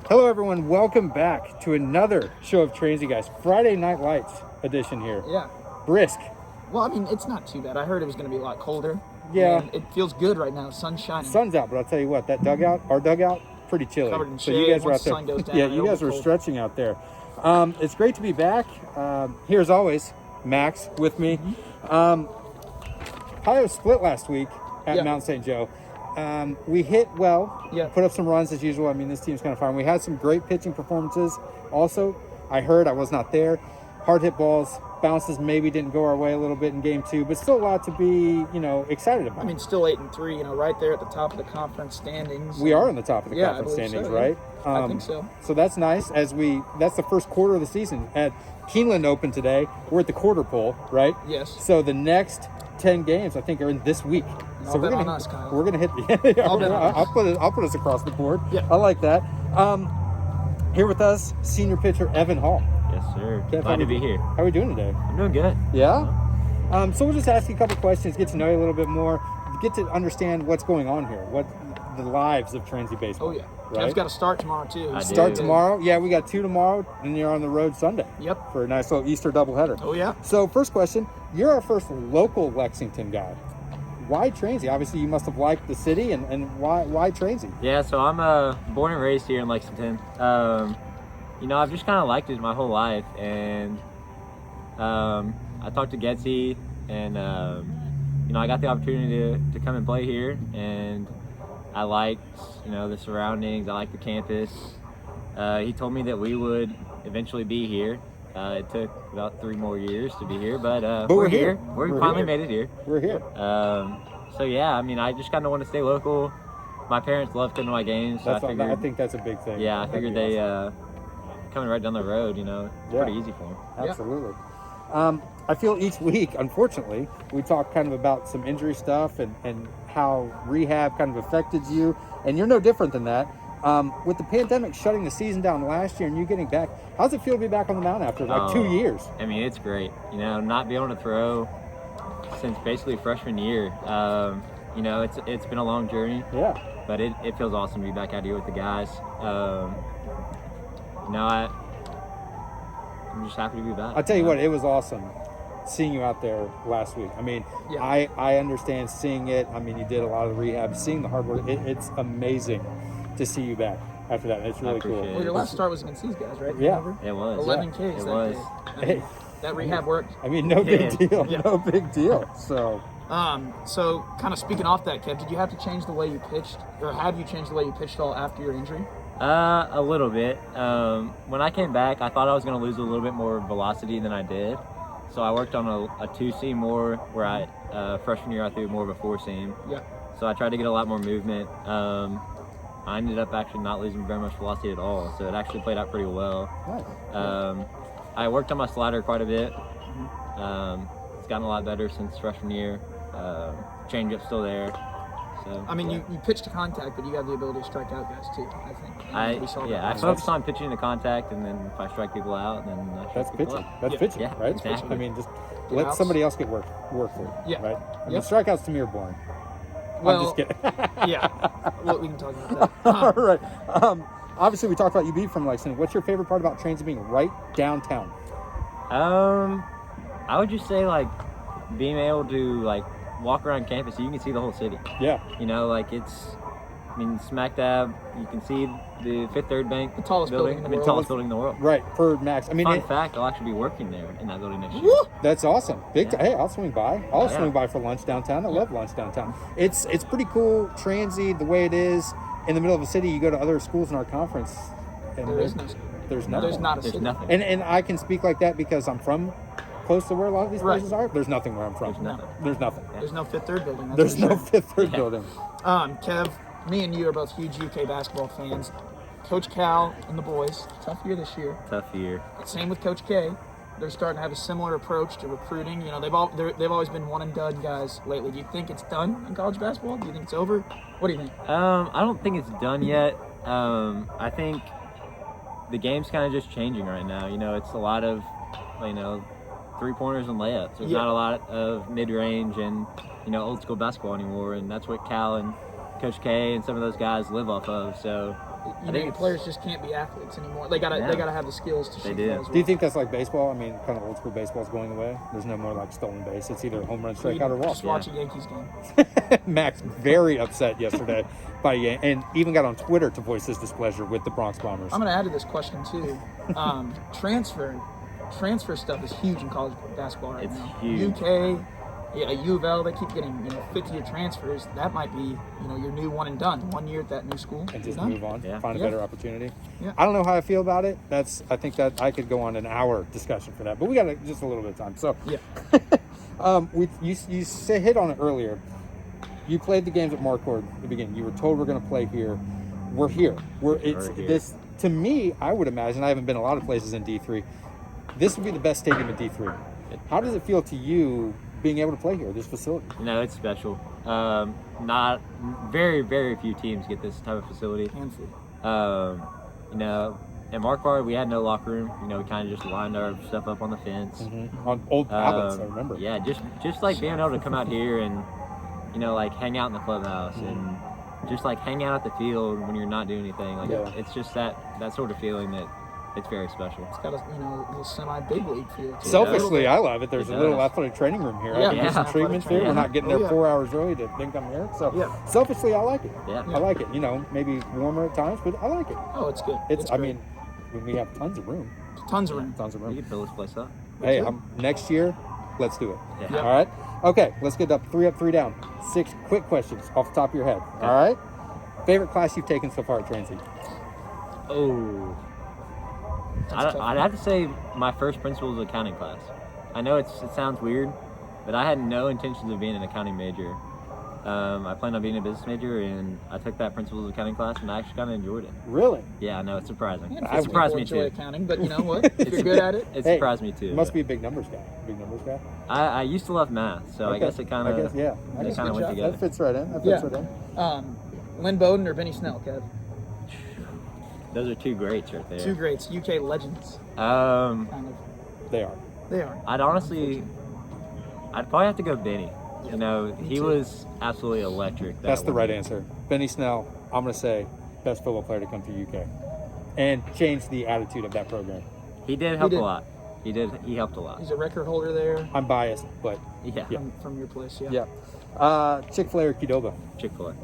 Hello, everyone. Welcome back to another show of Transy, guys. Friday Night Lights edition here. Yeah. Brisk. Well, I mean, it's not too bad. I heard it was going to be a lot colder. Yeah. And it feels good right now. Sun's shining. Sun's out, but I'll tell you what, that dugout, our dugout, pretty chilly. Covered in so shade. you guys are Once out the there. sun goes down, Yeah, you guys it'll were be cold. stretching out there. It's great to be back. Here as always, Max with me. Ohio split last week at Yeah. Mount St. Joe. We hit well, Yeah. put up some runs as usual. I mean, this team's kind of fine. We had some great pitching performances. Also, I was not there. Hard hit balls, bounces maybe didn't go our way a little bit in game 2, but still a lot to be, excited about. I mean, still 8-3, right there at the top of the conference standings. We are on the top of the Yeah, I conference believe standings, so, yeah. right? I think so. So that's nice. That's the first quarter of the season. At Keeneland Open today, we're at the quarter pole, right? Yes. So the next 10 games, I think, are in this week. I'll So bet we're on gonna us, Kyle. we're gonna hit I'll bet on us. I'll put us across the board. Yeah. I like that. Here with us, senior pitcher Evan Hall. Yes, sir. Kev, Glad to be here. How are we doing today? I'm doing good. Yeah. So we'll just ask you a couple questions, get to know you a little bit more, get to understand what's going on here, what the lives of Transy baseball. Oh, yeah. Right? Kev's got to start tomorrow, too. I do. Start tomorrow. Yeah, we got 2 tomorrow, and you're on the road Sunday. Yep. For a nice little Easter doubleheader. Oh, yeah. So first question, you're our first local Lexington guy. Why Transy? Obviously, you must have liked the city, and why Transy? Yeah, so I'm born and raised here in Lexington. I've just kind of liked it my whole life, and I talked to Getsy, and I got the opportunity to come and play here, and I liked the surroundings. I liked the campus. He told me that we would eventually be here. It took about 3 more years to be here, but we're here. We We're finally here. made it here. We're here. So yeah, I mean, I just kind of want to stay local. My parents love coming to my games, so I think that's a big thing. yeah, I That'd figured be they awesome. coming right down the road. It's Yeah. pretty easy for them. Absolutely. I feel each week, unfortunately, we talk kind of about some injury stuff and how rehab kind of affected you, and you're no different than that. With the pandemic shutting the season down last year and you getting back, how's it feel to be back on the mound after 2 years? I mean, it's great. Not being able to throw since basically freshman year. It's been a long journey. Yeah. But it feels awesome to be back out here with the guys. I'm just happy to be back. I'll tell you what, it was awesome seeing you out there last week. I mean, Yeah. I understand seeing it. I mean, you did a lot of rehab, seeing the hard work. It's amazing to see you back after that. It's really cool. appreciate Well, your last start was against these guys, right? Yeah. Remember? It was. 11 Ks. It that was. day. I Hey. mean, that rehab worked. I mean, no big Yeah. deal. Yeah. No big deal. So, So kind of speaking off that, Kev, did you have to change the way you pitched, or have you changed the way you pitched at all after your injury? A little bit. When I came back, I thought I was going to lose a little bit more velocity than I did. So I worked on a 2-seam more, where freshman year I threw more of a 4-seam. Yeah. So I tried to get a lot more movement. I ended up actually not losing very much velocity at all, so it actually played out pretty well. nice. I worked on my slider quite a bit. It's gotten a lot better since freshman year. Changeup's still there. So I mean, you pitch to contact, but you have the ability to strike out guys too, I think. We saw that I last focus on pitching to contact, and then if I strike people out, then I strike That's people pitching. out. That's Yeah. pitching, Yeah, right? exactly. I mean, just Get let outs. somebody else get work for you, Yeah. right? I mean, Yep. strikeouts to me are boring. Well, I'm just kidding. yeah. Well, we can talk about that. All right. Obviously, we talked about you being from Lexington. What's your favorite part about Transy being right downtown? I would just say being able to walk around campus, so you can see the whole city. Yeah. Smack dab, you can see the Fifth Third Bank, The tallest building in the world. tallest building in the world. Right. For Max. I mean, Fun fact, I'll actually be working there in that building next year. Woo! that's awesome. Big Yeah. Hey, I'll swing by. I'll Yeah. swing by for lunch downtown. I love lunch downtown. It's pretty cool. Transy, the way it is in the middle of a city. You go to other schools in our conference, and There is no. there's nothing. There's not a There's city. nothing. And I can speak like that because I'm from close to where a lot of these Right. places are. There's nothing where I'm from. There's nothing. There's nothing. There's no Fifth Third building. That's There's for no sure. Fifth Third Yeah. building. Kev, me and you are both huge UK basketball fans. Coach Cal and the boys, tough year this year. Tough year. Same with Coach K. They're starting to have a similar approach to recruiting. They've always been one and done guys lately. Do you think it's done in college basketball? Do you think it's over? What do you think? I don't think it's done yet. I think the game's kind of just changing right now. It's a lot of, 3-pointers and layups. There's Yeah. not a lot of mid-range and, old school basketball anymore, and that's what Cal and Coach K and some of those guys live off of. So Your players just can't be athletes anymore. They gotta have the skills to shoot do. the ball as well. Do you think that's like baseball? I mean, kind of old school baseball is going away. There's no more like stolen base. It's either home run, strikeout, or walk. Just watch a Yankees game. Max very upset yesterday by and even got on Twitter to voice his displeasure with the Bronx Bombers. I'm going to add to this question too. Transfer stuff is huge in college basketball right now. Huge. UK, U of L, they keep getting 50-year transfers. That might be your new one and done. 1 year at that new school And just done. move on, find a better opportunity. Yeah. I don't know how I feel about it. I think that I could go on an hour discussion for that, but we got just a little bit of time. So, you hit on it earlier. You played the games at Marquard at the beginning. You were told we're going to play here. We're here. This to me. I would imagine. I haven't been a lot of places in D3. This would be the best stadium in D3. How does it feel to you being able to play here, this facility? It's special. Not very, very few teams get this type of facility. Handful. At Marquard, we had no locker room. We kind of just lined our stuff up on the fence. On old Providence, I remember. Yeah, just like being able to come out here and like hang out in the clubhouse and just like hang out at the field when you're not doing anything. It's just that sort of feeling that it's very special. It's got a little semi-big league feel. Selfishly, I love it. There's a little athletic training room here. I can get some treatments here. We're not getting there 4 hours early to think I'm here. So selfishly, I like it. Yeah. I like it. Maybe warmer at times, but I like it. Oh, it's good. It's I mean, we have tons of room. Tons of room. We can fill this place up. Hey, next year, let's do it. Yeah. All right? Okay, let's get up, 3 down. 6 quick questions off the top of your head. Okay. All right? Favorite class you've taken so far at Transy? Oh. I'd have to say my first principles accounting class. I know it sounds weird, but I had no intentions of being an accounting major. I planned on being a business major, and I took that principles accounting class, and I actually kind of enjoyed it. Really? Yeah, I know, it's surprising. Yeah, It surprised me enjoy too. accounting, but you know what? If you're good at it, It surprised me too. You must be a big numbers guy. Big numbers guy? I used to love math, so I guess it kind of yeah. went together. That fits right in. Lynn Bowden or Benny Snell, Kev? Those are two greats right there. Two greats, UK legends. Um, Kind of. They are. They are. I'd probably have to go Benny. He was absolutely electric. That's the right answer. Benny Snell, I'm going to say, best football player to come to UK. And change the attitude of that program. He did help a lot. He helped a lot. He's a record holder there. I'm biased, but Yeah. From your place, yeah. Chick-fil-A or Qdoba? Chick-fil-A.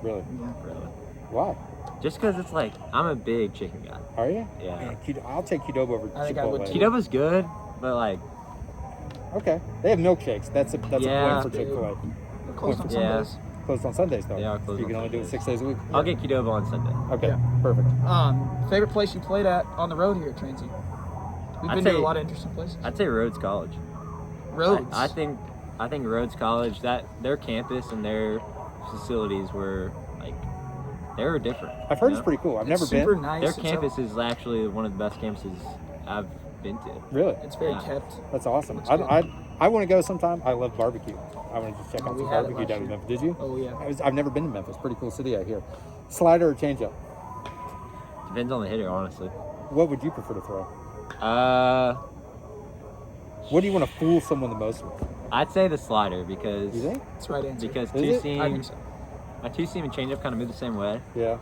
Really? Yeah. Really. Why? Just because it's like, I'm a big chicken guy. Are you? Yeah. Man, I'll take Qdoba over I think I would Chick-fil-A. too. Qdoba's good, but like, Okay. They have milkshakes. That's a win for Chick-fil-A. They're closed on Yeah. Sundays. Closed on Sundays, though. They are closed You on can only do it Sundays. 6 days a week. I'll get Qdoba on Sunday. Okay, Yeah. perfect. Favorite place you played at on the road here at Transy? We've I'd been to say- a lot of interesting places. I'd say Rhodes College. Roads. I think Rhodes College, that their campus and their facilities were like, they were different. I've heard you it's know? pretty cool. I've It's never super been. nice. Their It's campus is actually one of the best campuses I've been to. Really? It's very Yeah. kept. That's awesome. It's good. I want to go sometime. I love barbecue. I want to just check out We some had it barbecue last down in year. Memphis. Did you? Oh yeah. I've never been to Memphis. Pretty cool city out here. Slider or changeup? Depends on the hitter, honestly. What would you prefer to throw? What do you want to fool someone the most with? I'd say the slider because You think? That's the right answer. because Is it? two I seam, think so. my two seam and changeup kind of move the same way, Yeah.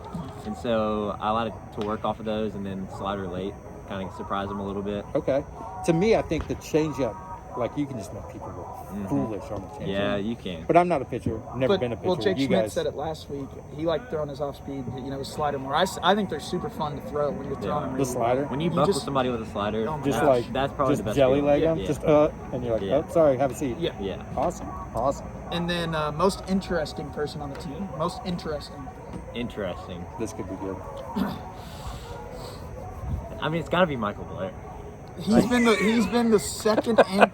and so I like to work off of those and then slider late, kind of surprise them a little bit. Okay. To me, I think the changeup, like you can just make people look foolish on the changeup. Yeah, you can. But I'm not a pitcher. Never been a pitcher. Well, Jake you Schmidt guys. said it last week. He liked throwing his off speed, his slider more. I think they're super fun to throw when you're throwing them. The really slider. well. When you You buckle just- somebody with a slider, Oh my Just gosh. like that's probably just the best jelly feeling. leg them. Yeah. Just and you're like, Yeah. oh, sorry, have a seat. Yeah. Yeah. Awesome. And then most interesting person on the team. Most interesting. Interesting. This could be good. I mean, it's got to be Michael Blair. He's been the second and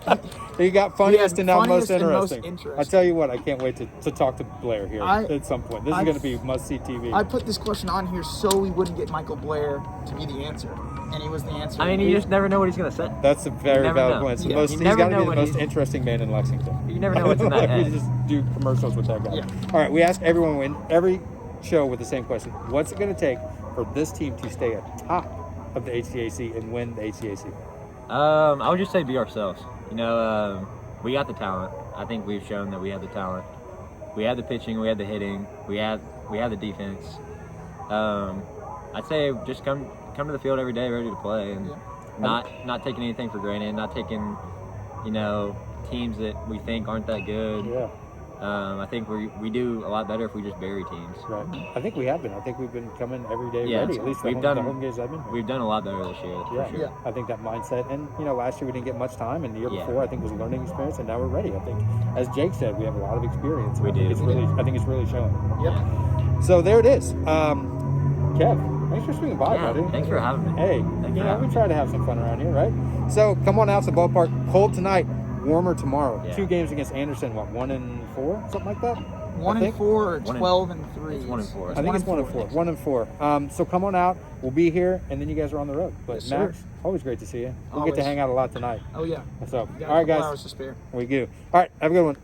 You got funniest and now most funniest and most interesting. interesting. I tell you what, I can't wait to talk to Blair here at some point. This is I've- going to be must-see TV. I put this question on here so we wouldn't get Michael Blair to be the answer, and he was the answer. I mean, you just never know what he's gonna say. That's a very never valid know. point. It's the Yeah. most, You he's never got to know be the what most he's- interesting man in Lexington. You never know what's in that Like, we head. just do commercials with that guy. Yeah. All right, we ask everyone in every show with the same question. What's it going to take for this team to stay atop of the HCAC and win the HCAC? I would just say be ourselves. We got the talent. I think we've shown that we have the talent. We had the pitching, we had the hitting, we had the defense. I'd say just come to the field every day ready to play, and Yeah. not taking anything for granted, not taking, you know, teams that we think aren't that good. Yeah. I think we do a lot better if we just bury teams. Right. I think we have been. I think we've been coming every day Yeah, ready. At least the home games I've been here. We've done a lot better this year. Yeah. For sure. Yeah. I think that mindset, and you know, last year we didn't get much time, and the year Yeah. before I think was a learning experience, and now we're ready. I think, as Jake said, we have a lot of experience. We I think do. I think it's really showing. Yep. So there it is. Kev, thanks for swinging by, Yeah, buddy. thanks for having me. Hey, Thanks you for know, we having try to have some fun around here, right? So come on out to the ballpark. Cold tonight, warmer tomorrow. Yeah. 2 games against Anderson. What, 1-4, something like that? 1-4 or 12-3. It's 1-4. I think it's 1-4. 1-4. So come on out. We'll be here, and then you guys are on the road. But Yes, sir. Max, always great to see you. We'll get to Always. hang out a lot tonight. Oh yeah. So, We got all right, a couple guys. hours to spare. We do. All right, have a good one.